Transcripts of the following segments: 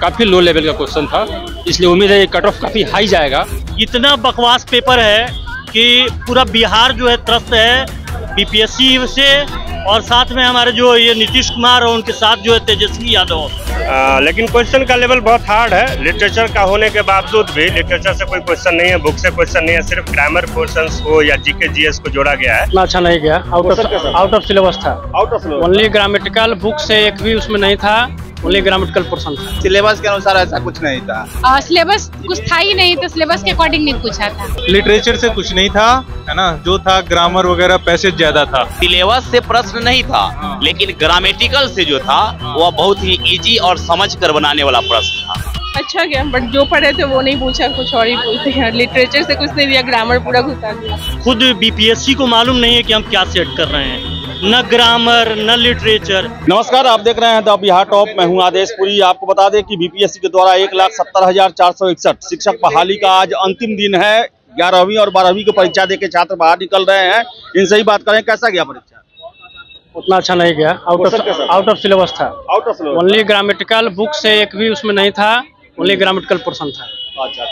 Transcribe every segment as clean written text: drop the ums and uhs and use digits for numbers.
काफी low level का question था, इसलिए उम्मीद है ये कट ऑफ काफी हाई जाएगा। इतना बकवास पेपर है कि पूरा बिहार जो है त्रस्त है बीपीएससी से, और साथ में हमारे जो ये नीतीश कुमार और उनके साथ जो है तेजस्वी यादव। लेकिन क्वेश्चन का लेवल बहुत हार्ड है। लिटरेचर का होने के बावजूद भी लिटरेचर से कोई क्वेश्चन नहीं है, बुक से क्वेश्चन नहीं है, सिर्फ ग्रामर पोर्शंस को या जीके जीएस को जोड़ा गया है। इतना अच्छा नहीं गया, आउट ऑफ सिलेबस था। ओनली ग्रामेटिकल, बुक से एक भी उसमें नहीं था, ओनली ग्रामेटिकल पोर्शन था। सिलेबस के अनुसार ऐसा कुछ नहीं था। सिलेबस कुछ था ही नहीं, तो सिलेबस के अकॉर्डिंग नहीं पूछा था। लिटरेचर से कुछ नहीं था, है ना, जो था ग्रामर वगैरह पैसेज ज्यादा था। सिलेबस से प्रश्न नहीं था, लेकिन ग्रामेटिकल से जो था वह बहुत ही इजी और समझ कर बनाने वाला प्रश्न था। अच्छा गया, बट जो पढ़े थे वो नहीं पूछा, कुछ और ही पूछते हैं। लिटरेचर से कुछ नहीं दिया, ग्रामर पूरा घुसा दिया। खुद बीपीएससी को मालूम नहीं है कि हम क्या सेट कर रहे हैं, न ग्रामर न लिटरेचर। नमस्कार, आप देख रहे हैं द बिहार टॉप। मैं हूं आदेशपुरी। आपको बता दें कि बीपीएससी के द्वारा 1,70,461 शिक्षक बहाली का आज अंतिम दिन है। 11वीं और 12वीं की परीक्षा देके छात्र बाहर निकल रहे हैं। इनसे ही बात करें, कैसा गया परीक्षा? उतना अच्छा नहीं गया, आउट ऑफ सिलेबस था। ओनली ग्रामेटिकल, बुक से एक भी उसमें नहीं था, ओनली ग्रामेटिकल पोर्शन था। अच्छा,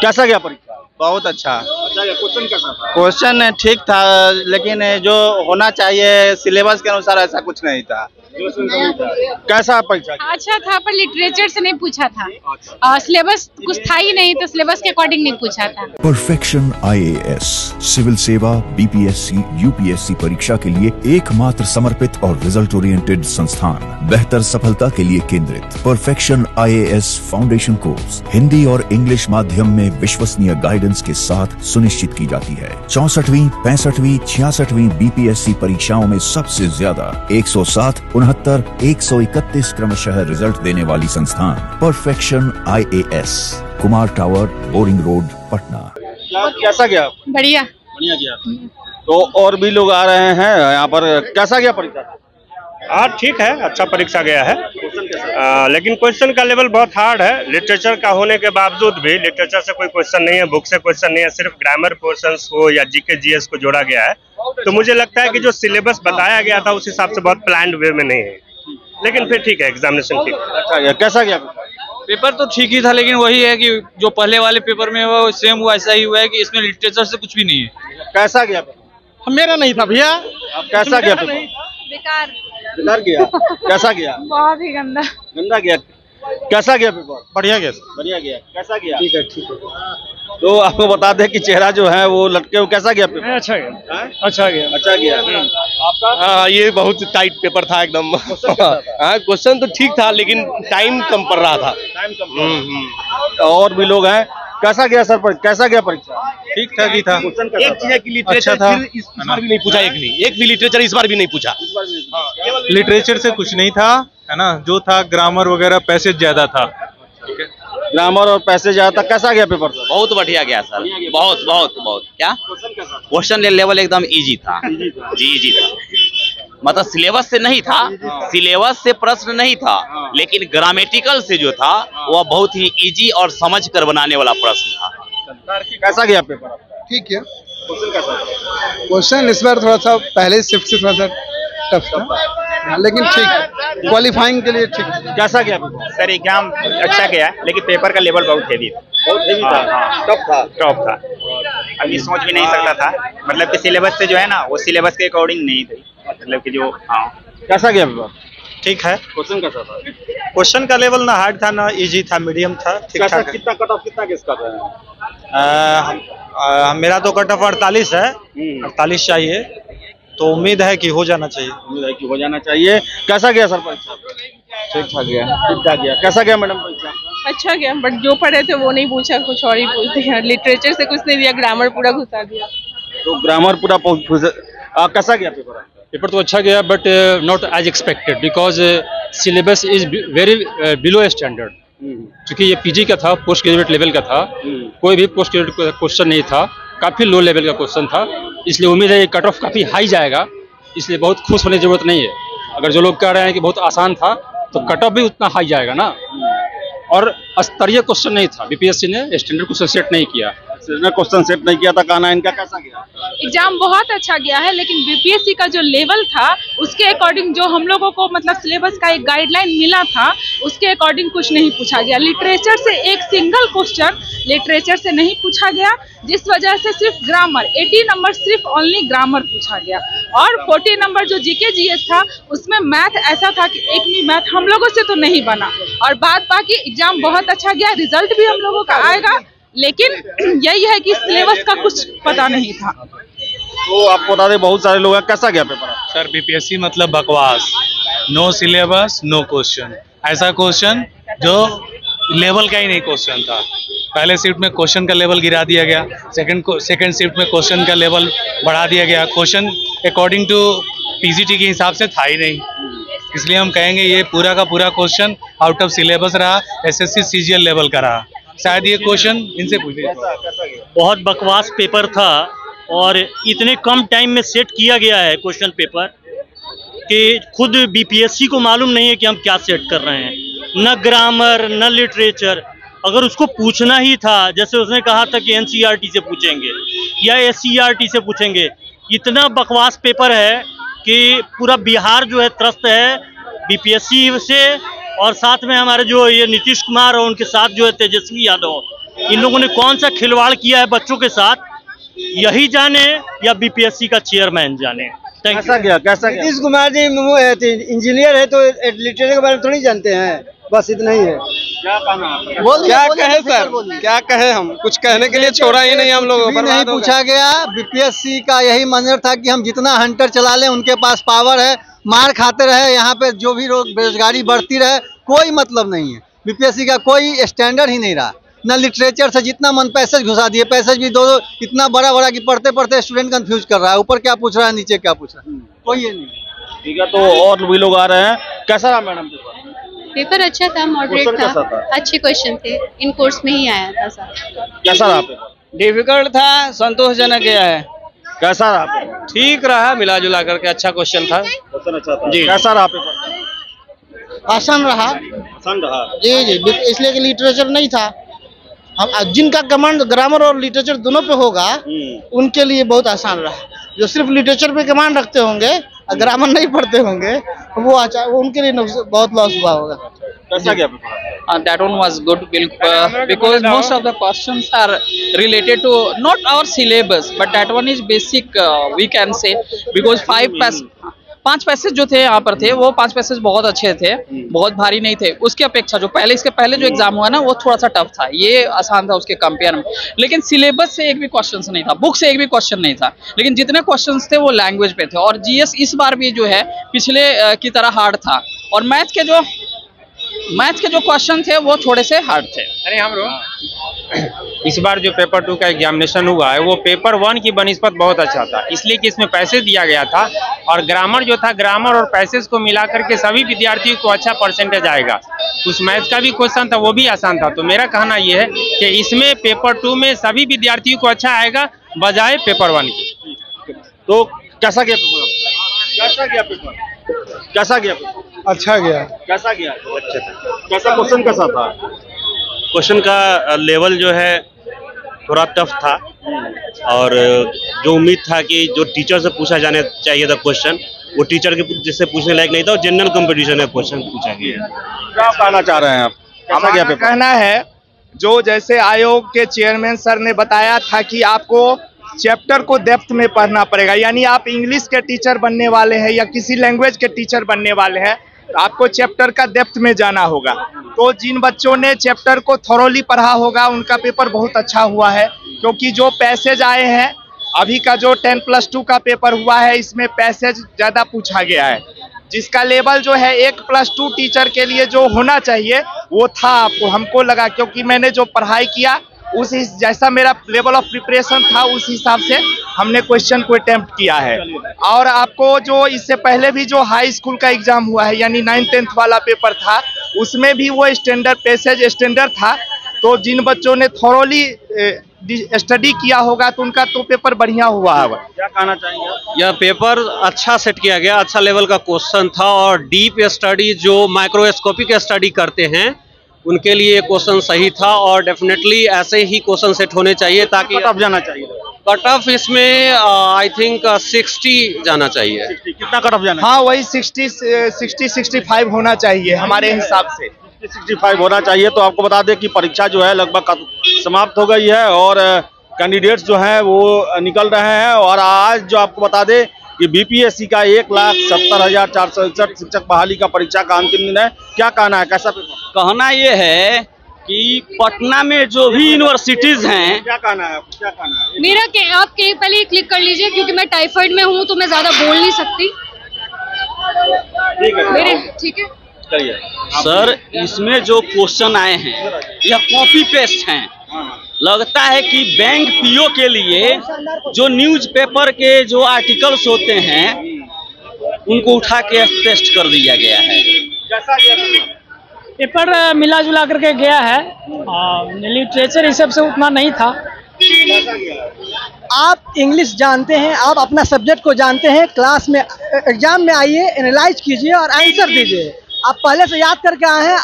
कैसा गया परीक्षा? बहुत अच्छा। अच्छा, क्वेश्चन कैसा था? क्वेश्चन ठीक था, लेकिन जो होना चाहिए सिलेबस के अनुसार ऐसा कुछ नहीं था। कैसा परीक्षा? अच्छा था, पर लिटरेचर से नहीं पूछा था। सिलेबस कुछ था ही नहीं, तो सिलेबस के अकॉर्डिंग नहीं पूछा था। परफेक्शन IAS सिविल सेवा, BPSC, UPSC परीक्षा के लिए एकमात्र समर्पित और रिजल्ट ओरिएंटेड संस्थान, बेहतर सफलता के लिए केंद्रित। Perfection IAS foundation course Hindi और इंग्लिश माध्यम में विश्वसनीय गाइडेंस के साथ सुनिश्चित की जाती है। 64वीं, 65वीं, 66वीं BPSC परीक्षाओं में सबसे ज्यादा 107, 69, 131 क्रमशः रिजल्ट देने वाली संस्थान perfection IAS, Kumar tower, boring road, Patna. कैसा गया? बढ़िया गया। तो और भी लोग आ रहे हैं यहाँ पर, कैसा गया परीक्षा? ठीक है, अच्छा परीक्षा गया है। लेकिन क्वेश्चन का लेवल बहुत हार्ड है। लिटरेचर का होने के बावजूद भी लिटरेचर से कोई क्वेश्चन नहीं है, बुक से क्वेश्चन नहीं है, सिर्फ ग्रामर पोर्शंस को या जीके जीएस को जोड़ा गया है। तो मुझे लगता है कि जो सिलेबस बताया गया था उस हिसाब से बहुत प्लान्ड वे में नहीं है, लेकिन फिर ठीक है, एग्जामिनेशन ठीक है। अच्छा गया, कैसा गया? पेपर तो ठीक ही था, लेकिन वही है कि जो पहले वाले पेपर में हुआ सेम वैसा ही हुआ है कि इसमें लिटरेचर से कुछ भी नहीं है। कैसा गया? मेरा नहीं था भैया। कैसा गया पेपर? बेकार गया। कैसा गया? बहुत ही गंदा गया। कैसा गया पेपर? बढ़िया गया। कैसा गया? ठीक है। तो आपको बता दें कि चेहरा जो है वो लटके। कैसा गया पेपर? अच्छा गया। आपका? हाँ, ये बहुत टाइट पेपर था एकदम। हाँ, क्वेश्चन तो ठीक था, लेकिन टाइम कम पड़ रहा था। और भी लोग हैं। कैसा गया सर? कैसा गया परीक्षा? ठीक ठाक ही था। एक चीज की लिटरेचर अच्छा था। इस बार भी नहीं पूछा, एक भी लिटरेचर इस बार भी नहीं पूछा। लिटरेचर से कुछ नहीं था, है ना, जो था ग्रामर वगैरह पैसेज ज्यादा था। ठीक है, ग्रामर और पैसेज ज्यादा था। कैसा गया पेपर? बहुत बढ़िया गया सर, बहुत क्या क्वेश्चन लेवल एकदम इजी था। जी इजी था, मतलब सिलेबस से नहीं था, सिलेबस से प्रश्न नहीं था, लेकिन ग्रामेटिकल से जो था वह बहुत ही इजी और समझ कर बनाने वाला प्रश्न था। कैसा गया पेपर? ठीक है। क्वेश्चन कैसा? क्वेश्चन इस बार थोड़ा सा पहले शिफ्ट से थोड़ा सा टफ था, लेकिन ठीक, क्वालिफाइंग के लिए ठीक। कैसा गया पेपर? सर एग्जाम अच्छा गया, लेकिन पेपर का लेवल बहुत हेवी था। टॉप था। अभी सोच भी नहीं सकता था, मतलब कि सिलेबस से जो है ना वो सिलेबस के अकॉर्डिंग नहीं थी, मतलब कि जो। कैसा गया पेपर? ठीक है। क्वेश्चन कैसा था? क्वेश्चन का लेवल ना हार्ड था ना इजी था, मीडियम था, ठीक ठाक। कितना कट ऑफ कितना गेस कर रहे हैं? मेरा तो कट ऑफ 48 है, 48 चाहिए, तो उम्मीद है कि हो जाना चाहिए। कैसा गया सर परीक्षा? ठीक ठाक गया। कैसा गया मैडम परीक्षा? अच्छा गया, बट जो पढ़े थे वो नहीं पूछा, कुछ और ही पूछते हैं। लिटरेचर से कुछ नहीं दिया, ग्रामर पूरा घुसा दिया। तो ग्रामर पूरा कैसा गया पेपर? पेपर तो अच्छा गया, but not as expected, because syllabus is very below standard. क्योंकि ये पीजी का था, पोस्ट ग्रेजुएट लेवल का था, कोई भी पोस्ट ग्रेजुएट क्वेश्चन नहीं था, काफी लो लेवल का क्वेश्चन था, इसलिए उम्मीद है ये कट ऑफ काफी हाई जाएगा। इसलिए बहुत खुश होने की जरूरत नहीं है। अगर जो लोग कह रहे हैं कि बहुत आसान था, तो कट ऑफ भी उतना हाई जाएगा ना। और स्तरीय क्वेश्चन नहीं था, बीपीएससी ने स्टैंडर्ड क्वेश्चन सेट नहीं किया, ने क्वेश्चन सेट नहीं किया था, कहना इनका कैसा गया? एग्जाम बहुत अच्छा गया है, लेकिन बीपीएससी का जो लेवल था उसके अकॉर्डिंग जो हम लोगों को मतलब सिलेबस का एक गाइडलाइन मिला था उसके अकॉर्डिंग कुछ नहीं पूछा गया। लिटरेचर से एक सिंगल क्वेश्चन लिटरेचर से नहीं पूछा गया, जिस वजह से सिर्फ ग्रामर 80 नंबर सिर्फ ओनली ग्रामर पूछा गया, और 40 नंबर जो जीके जीएस था उसमें मैथ ऐसा था कि एक भी मैथ हम लोगों से तो नहीं बना। और बात बाकी एग्जाम बहुत अच्छा गया, रिजल्ट भी हम लोगों का आएगा, लेकिन यही है कि सिलेबस का कुछ पता नहीं था। तो आपको बता दें बहुत सारे लोग हैं, कैसा गया पेपर? सर बीपीएससी मतलब बकवास, नो सिलेबस नो क्वेश्चन, ऐसा क्वेश्चन जो लेवल का ही नहीं क्वेश्चन था। पहले शिफ्ट में क्वेश्चन का लेवल गिरा दिया गया, सेकंड शिफ्ट में क्वेश्चन का लेवल बढ़ा दिया गया, क्वेश्चन अकॉर्डिंग टू पीजीटी के हिसाब से था ही नहीं। इसलिए हम कहेंगे ये पूरा का पूरा क्वेश्चन आउट ऑफ सिलेबस रहा, एसएससी सीजीएल लेवल का रहा। शायद ये क्वेश्चन इनसे पूछ लिया। बहुत बकवास पेपर था और इतने कम टाइम में सेट किया गया है क्वेश्चन पेपर कि खुद बीपीएससी को मालूम नहीं है कि हम क्या सेट कर रहे हैं। न ग्रामर न लिटरेचर, अगर उसको पूछना ही था जैसे उसने कहा था कि एनसीईआरटी से पूछेंगे या एससीईआरटी से पूछेंगे, इतना बकवास पेपर है कि पूरा बिहार जो है त्रस्त है बीपीएससी से, और साथ में हमारे जो ये नीतीश कुमार और उनके साथ जो है तेजस्वी यादव, इन लोगों ने कौन सा खिलवाड़ किया है बच्चों के साथ, यही जाने या बीपीएससी का चेयरमैन जाने। कैसा गया? नीतीश कुमार जी इंजीनियर है तो लिटरेचर के बारे में थोड़ी जानते हैं, बस इतना ही है। क्या कहना? क्या कहे सर, क्या कहे, हम कुछ कहने के लिए छोड़ा ही नहीं हम लोगों को। नहीं पूछा गया, बीपीएससी का यही मंजर था कि हम जितना हंटर चला लें, उनके पास पावर है, मार खाते रहे, यहाँ पे जो भी लोग बेरोजगारी बढ़ती रहे, कोई मतलब नहीं है। बीपीएससी का कोई स्टैंडर्ड ही नहीं रहा, न लिटरेचर से जितना मन पैसेज घुसा दिए, पैसेज भी दो इतना बड़ा बड़ा कि पढ़ते पढ़ते स्टूडेंट कंफ्यूज कर रहा है, ऊपर क्या पूछ रहा है नीचे क्या पूछ रहा है, कोई ये नहीं। ठीक है, तो और भी लोग आ रहे हैं, कैसा रहा मैडम पेपर? अच्छा था, मॉडरेट था, अच्छे क्वेश्चन थे, इन कोर्स में ही आया था सर। कैसा रहा पेपर? डिफिकल्ट था, संतोषजनक गया है। कैसा रहा पेपर? ठीक रहा, मिला जुला करके अच्छा क्वेश्चन था। क्वेश्चन अच्छा था जी। कैसा रहा पेपर? आसान रहा। आसान रहा जी जी, इसलिए कि लिटरेचर नहीं था। हम जिनका कमांड ग्रामर और लिटरेचर दोनों पे होगा उनके लिए बहुत आसान रहा। जो सिर्फ लिटरेचर पे कमांड रखते होंगे और ग्रामर नहीं पढ़ते होंगे वो उनके लिए बहुत लॉस हुआ होगा। कैसा गया paper? That one was good because most of the questions are related to not our syllabus, but that one is basic, we can say, because 5 passage जो थे यहाँ पर थे वो 5 पैसेज बहुत अच्छे थे, बहुत भारी नहीं थे उसके अपेक्षा। जो इसके पहले जो एग्जाम हुआ ना वो थोड़ा सा टफ था, ये आसान था उसके कंपेयर में। लेकिन सिलेबस से एक भी क्वेश्चन नहीं था, बुक से एक भी क्वेश्चन नहीं था, लेकिन जितने क्वेश्चंस थे वो लैंग्वेज पे थे। और जीएस इस बार भी जो है पिछले की तरह हार्ड था, और मैथ के जो क्वेश्चन थे वो थोड़े से हार्ड थे। अरे हम लोग इस बार जो पेपर 2 का एग्जामिनेशन हुआ है वो पेपर 1 की बनिस्बत बहुत अच्छा था, इसलिए कि इसमें पैसेज दिया गया था, और ग्रामर जो था, ग्रामर और पैसेज को मिला करके सभी विद्यार्थियों को अच्छा परसेंटेज आएगा। उस मैथ का भी क्वेश्चन था वो भी आसान था। तो मेरा कहना ये है कि इसमें पेपर 2 में सभी विद्यार्थियों को अच्छा आएगा बजाय पेपर 1 की। तो कैसा गया पेपर? कैसा गया पेपर? कैसा गया पेपर? अच्छा गया। कैसा गया? अच्छा था। कैसा क्वेश्चन कैसा था? क्वेश्चन का लेवल जो है थोड़ा टफ था, और जो उम्मीद था कि जो टीचर से पूछा जाने चाहिए था क्वेश्चन वो टीचर के जिससे पूछने लायक नहीं था, और जनरल कंपटीशन में क्वेश्चन पूछा गया। क्या कहना चाह रहे हैं आप? कैसा गया पेपर? कहना है जो जैसे आयोग के चेयरमैन सर ने बताया था कि आपको चैप्टर को डेप्थ में पढ़ना पड़ेगा, यानी आप इंग्लिश के टीचर बनने वाले हैं या किसी लैंग्वेज के टीचर बनने वाले हैं तो आपको चैप्टर का डेप्थ में जाना होगा। तो जिन बच्चों ने चैप्टर को थॉरोली पढ़ा होगा उनका पेपर बहुत अच्छा हुआ है, क्योंकि जो पैसेज आए हैं अभी का जो 10+2 का पेपर हुआ है इसमें पैसेज ज़्यादा पूछा गया है, जिसका लेवल जो है 1+2 टीचर के लिए जो होना चाहिए वो था। आपको हमको लगा, क्योंकि मैंने जो पढ़ाई किया उस जैसा मेरा लेवल ऑफ प्रिपरेशन था उस हिसाब से हमने क्वेश्चन को अटेम्प्ट किया है। और आपको जो इससे पहले भी जो हाई स्कूल का एग्जाम हुआ है यानी 9th-10th वाला पेपर था उसमें भी वो स्टैंडर्ड पैसेज स्टैंडर्ड था। तो जिन बच्चों ने थॉरोली स्टडी किया होगा तो उनका तो पेपर बढ़िया हुआ है। क्या कहना चाहेंगे? यह पेपर अच्छा सेट किया गया, अच्छा लेवल का क्वेश्चन था, और डीप स्टडी जो माइक्रोस्कोपिक स्टडी करते हैं उनके लिए क्वेश्चन सही था और डेफिनेटली ऐसे ही क्वेश्चन सेट होने चाहिए ताकि कट ऑफ जाना चाहिए। कट ऑफ इसमें आई थिंक 60 जाना चाहिए। कितना कट ऑफ जाना? हाँ, वही 60-65 होना चाहिए हमारे हिसाब से। 65 होना चाहिए। तो आपको बता दें कि परीक्षा जो है लगभग समाप्त हो गई है और कैंडिडेट्स जो हैं वो निकल रहे हैं। और आज जो आपको बता दें कि बीपीएससी का 1,70,461 शिक्षक बहाली का परीक्षा का अंतिम दिन है। क्या कहना है, कैसा पेपर? कहना ये है कि पटना में जो भी यूनिवर्सिटीज हैं, क्या कहना है आपको, क्या कहना है? मेरा आप पहले क्लिक कर लीजिए क्योंकि मैं टाइफाइड में हूँ तो मैं ज्यादा बोल नहीं सकती। मेरे ठीक है चलिए सर, इसमें जो क्वेश्चन आए हैं यह कॉपी पेस्ट हैं। लगता है कि बैंक पीओ के लिए जो न्यूज़पेपर के जो आर्टिकल्स होते हैं उनको उठा के पेस्ट कर दिया गया है। पेपर मिला जुला करके गया है, लिटरेचर इस सब से उतना नहीं था। आप इंग्लिश जानते हैं, आप अपना सब्जेक्ट को जानते हैं, क्लास में एग्जाम में आइए, एनालाइज कीजिए और आंसर दीजिए। आप पहले से याद करके आए हैं,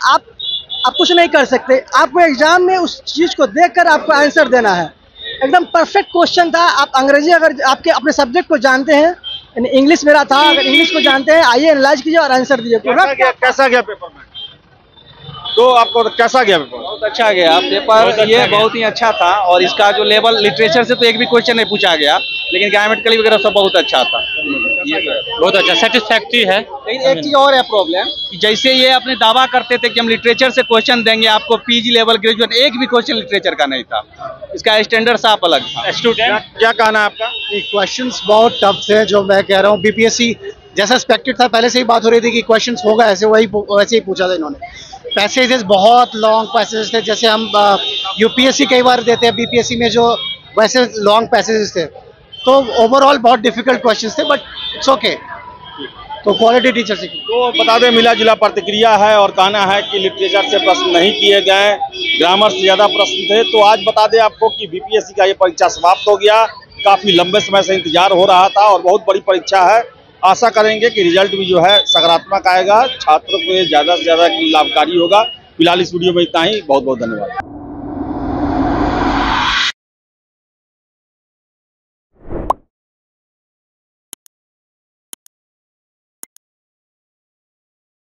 आप कुछ नहीं कर सकते। आपको एग्जाम में उस चीज़ को देखकर आपको आंसर देना है। एकदम परफेक्ट क्वेश्चन था। आप अंग्रेजी अगर आपके अपने सब्जेक्ट को जानते हैं, इंग्लिश मेरा था, अगर इंग्लिश को जानते हैं आइए एनालाइज कीजिए और आंसर दीजिए। कैसा गया पेपर में? तो आपको कैसा गया पेपर? बहुत अच्छा गया पेपर, ये बहुत ही अच्छा था। और इसका जो लेवल लिटरेचर से तो एक भी क्वेश्चन नहीं पूछा गया, लेकिन ग्रामेटिकली वगैरह सब बहुत अच्छा था। बहुत अच्छा, सेटिस्फैक्ट्री है। लेकिन एक चीज और है प्रॉब्लम कि जैसे ये अपने दावा करते थे कि हम लिटरेचर से क्वेश्चन देंगे आपको, पीजी लेवल ग्रेजुएट, एक भी क्वेश्चन लिटरेचर का नहीं था। इसका स्टैंडर्ड साफ अलग था। स्टूडेंट क्या कहना है आपका? क्वेश्चंस बहुत टफ थे, जो मैं कह रहा हूँ बीपीएससी जैसा एक्सपेक्टेड था। पहले से ही बात हो रही थी कि क्वेश्चंस होगा ऐसे, वैसे ही पूछा था इन्होंने। पैसेजेस बहुत लॉन्ग पैसेजेस थे, जैसे हम यूपीएससी कई बार देते हैं, बीपीएससी में जो वैसे लॉन्ग पैसेजेस थे। तो ओवरऑल बहुत डिफिकल्ट क्वेश्चंस थे, बट इट्स ओके। तो क्वालिटी टीचर से तो बता दें मिला जुला प्रतिक्रिया है और कहना है कि लिटरेचर से प्रश्न नहीं किए गए, ग्रामर से ज़्यादा प्रश्न थे। तो आज बता दें आपको कि बीपीएससी का ये परीक्षा समाप्त हो गया। काफ़ी लंबे समय से इंतजार हो रहा था और बहुत बड़ी परीक्षा है। आशा करेंगे कि रिजल्ट भी जो है सकारात्मक आएगा, छात्रों को ज़्यादा से ज़्यादा लाभकारी होगा। फिलहाल इस वीडियो में इतना ही। बहुत बहुत धन्यवाद।